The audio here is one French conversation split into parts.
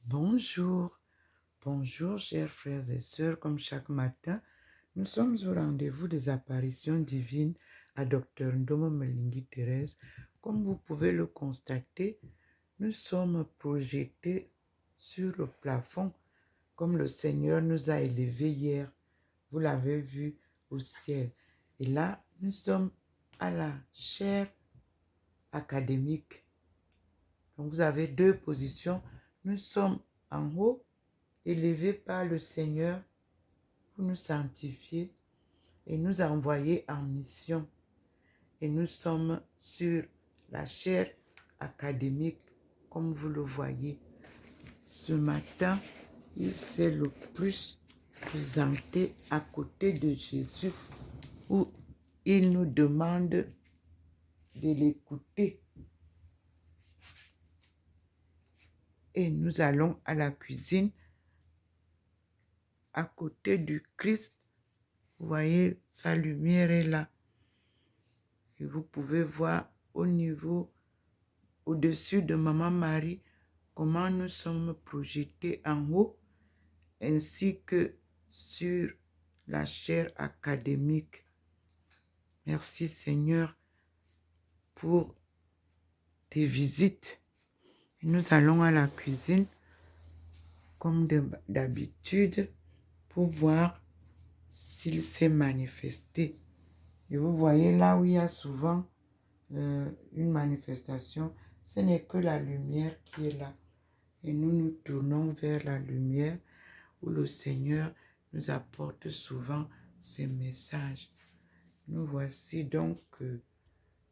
Bonjour, bonjour chers frères et sœurs, comme chaque matin, nous sommes au rendez-vous des apparitions divines à Dr Ndomo Melingi Thérèse. Comme vous pouvez le constater, nous sommes projetés sur le plafond, comme le Seigneur nous a élevés hier. Vous l'avez vu au ciel. Et là, nous sommes à la chaire académique. Donc vous avez deux positions. Nous sommes en haut, élevés par le Seigneur pour nous sanctifier et nous envoyer en mission. Et nous sommes sur la chaire académique, comme vous le voyez. Ce matin, il s'est le plus présenté à côté de Jésus, où il nous demande de l'écouter. Et nous allons à la cuisine, à côté du Christ. Vous voyez, sa lumière est là. Et vous pouvez voir au-dessus de Maman Marie, comment nous sommes projetés en haut, ainsi que sur la chaire académique. Merci Seigneur pour tes visites. Et nous allons à la cuisine, comme d'habitude, pour voir s'il s'est manifesté. Et vous voyez là où il y a souvent une manifestation, ce n'est que la lumière qui est là. Et nous nous tournons vers la lumière où le Seigneur nous apporte souvent ses messages. Nous voici donc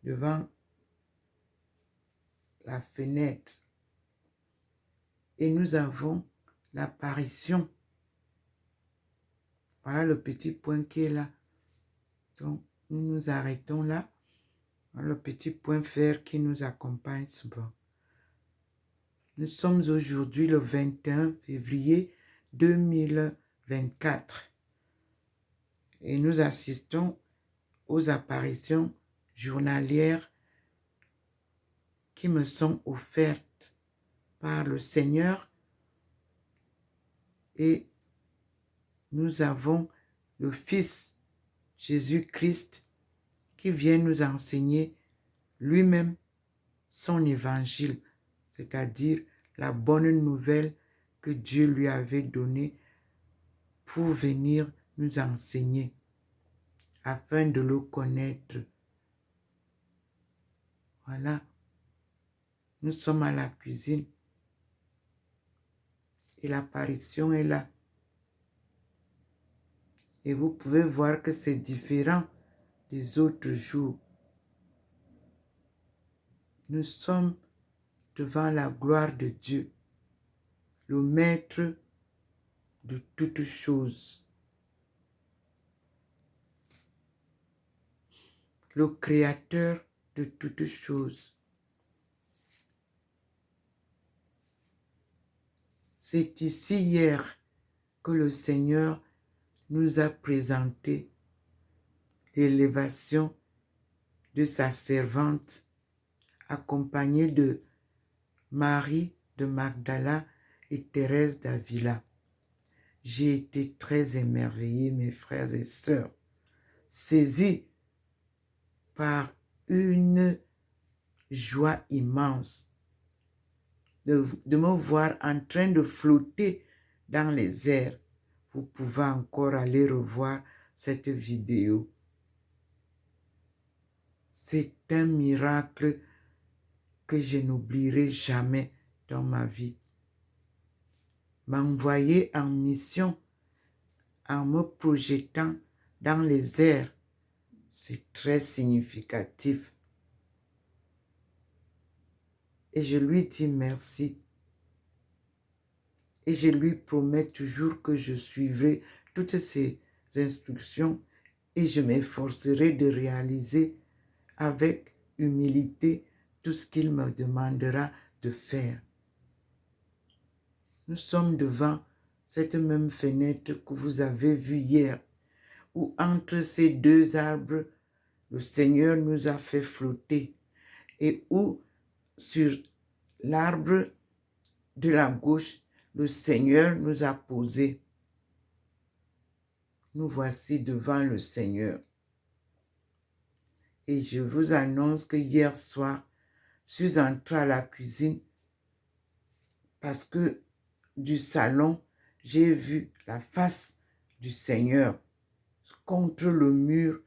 devant la fenêtre et nous avons l'apparition. Voilà le petit point qui est là. Donc nous nous arrêtons là. Voilà le petit point vert qui nous accompagne souvent. Nous sommes aujourd'hui le 21 février 2024 et nous assistons aux apparitions journalières qui me sont offertes par le Seigneur et nous avons le Fils Jésus-Christ qui vient nous enseigner lui-même son évangile, c'est-à-dire la bonne nouvelle que Dieu lui avait donnée pour venir nous enseigner afin de le connaître. Voilà, nous sommes à la cuisine et l'apparition est là. Et vous pouvez voir que c'est différent des autres jours. Nous sommes devant la gloire de Dieu, le maître de toutes choses, le créateur de toutes choses. C'est ici hier que le Seigneur nous a présenté l'élévation de sa servante, accompagnée de Marie de Magdala et Thérèse d'Avila. J'ai été très émerveillée, mes frères et sœurs, saisie par une joie immense de me voir en train de flotter dans les airs. Vous pouvez encore aller revoir cette vidéo. C'est un miracle que je n'oublierai jamais dans ma vie. M'envoyer en mission en me projetant dans les airs, c'est très significatif. Et je lui dis merci. Et je lui promets toujours que je suivrai toutes ses instructions et je m'efforcerai de réaliser avec humilité tout ce qu'il me demandera de faire. Nous sommes devant cette même fenêtre que vous avez vue hier, où entre ces deux arbres, le Seigneur nous a fait flotter et où sur l'arbre de la gauche, le Seigneur nous a posés. Nous voici devant le Seigneur. Et je vous annonce que hier soir, je suis entrée à la cuisine parce que du salon, j'ai vu la face du Seigneur contre le mur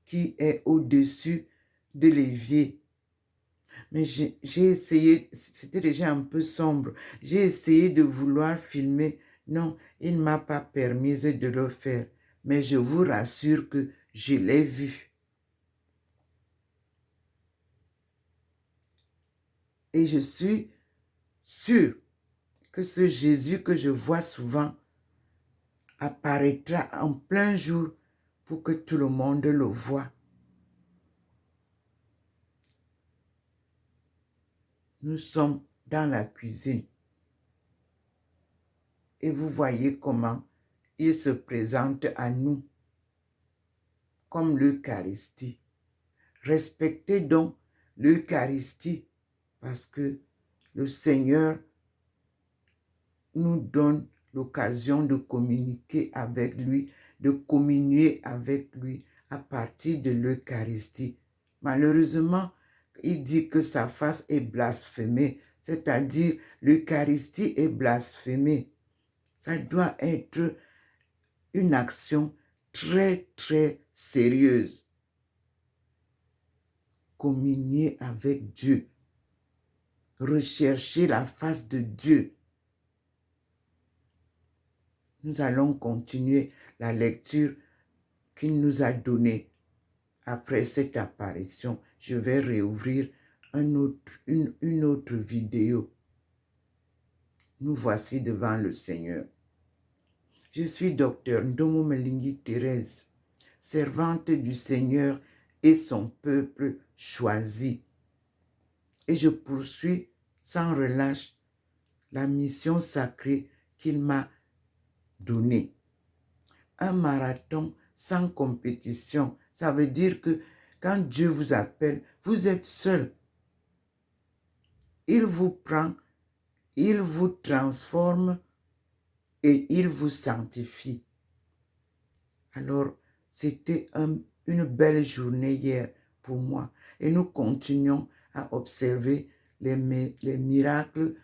qui est au-dessus de l'évier. Mais j'ai essayé, c'était déjà un peu sombre, j'ai essayé de vouloir filmer. Non, il ne m'a pas permis de le faire. Mais je vous rassure que je l'ai vu. Et je suis sûre que ce Jésus que je vois souvent apparaîtra en plein jour pour que tout le monde le voie. Nous sommes dans la cuisine. Et vous voyez comment il se présente à nous comme l'Eucharistie. Respectez donc l'Eucharistie parce que le Seigneur nous donne l'occasion de communiquer avec lui, de communier avec lui à partir de l'Eucharistie. Malheureusement, il dit que sa face est blasphémée, c'est-à-dire l'Eucharistie est blasphémée. Ça doit être une action très, très sérieuse. Communier avec Dieu. Rechercher la face de Dieu. Nous allons continuer la lecture qu'il nous a donnée. Après cette apparition, je vais réouvrir une autre vidéo. Nous voici devant le Seigneur. Je suis docteur Ndomo Mlingi Thérèse, servante du Seigneur et son peuple choisi. Et je poursuis sans relâche la mission sacrée qu'il m'a donnée. Un marathon sans compétition, ça veut dire que quand Dieu vous appelle, vous êtes seul. Il vous prend, il vous transforme et il vous sanctifie. Alors, c'était une belle journée hier pour moi. Et nous continuons à observer les miracles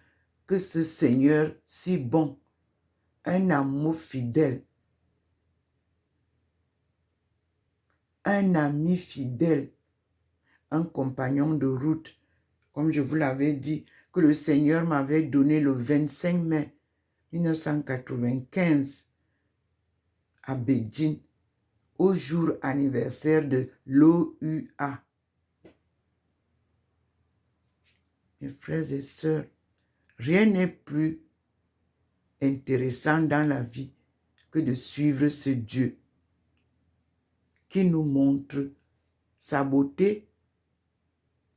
que ce Seigneur si bon, un amour fidèle, un ami fidèle, un compagnon de route, comme je vous l'avais dit, que le Seigneur m'avait donné le 25 mai 1995 à Beijing, au jour anniversaire de l'OUA. Mes frères et sœurs, rien n'est plus intéressant dans la vie que de suivre ce Dieu qui nous montre sa beauté,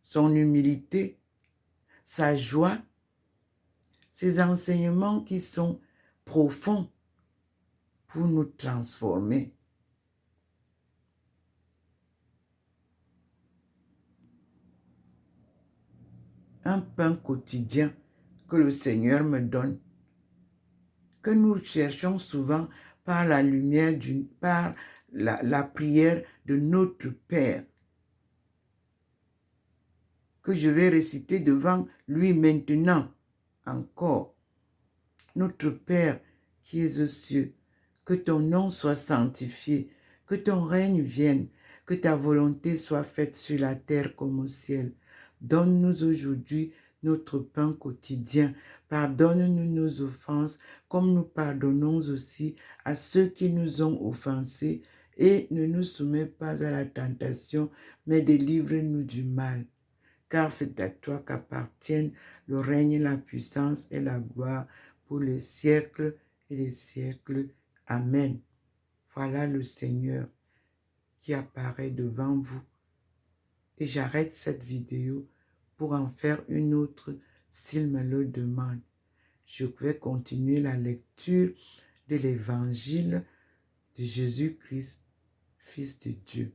son humilité, sa joie, ses enseignements qui sont profonds pour nous transformer. Un pain quotidien que le Seigneur me donne, que nous cherchons souvent par la lumière, par la prière de notre Père, que je vais réciter devant lui maintenant encore. Notre Père qui es aux cieux, que ton nom soit sanctifié, que ton règne vienne, que ta volonté soit faite sur la terre comme au ciel. Donne-nous aujourd'hui notre pain quotidien. Pardonne-nous nos offenses, comme nous pardonnons aussi à ceux qui nous ont offensés. Et ne nous soumets pas à la tentation, mais délivre-nous du mal. Car c'est à toi qu'appartiennent le règne, la puissance et la gloire pour les siècles et les siècles. Amen. Voilà le Seigneur qui apparaît devant vous. Et j'arrête cette vidéo pour en faire une autre s'il me le demande. Je vais continuer la lecture de l'évangile de Jésus-Christ, Fils de Dieu.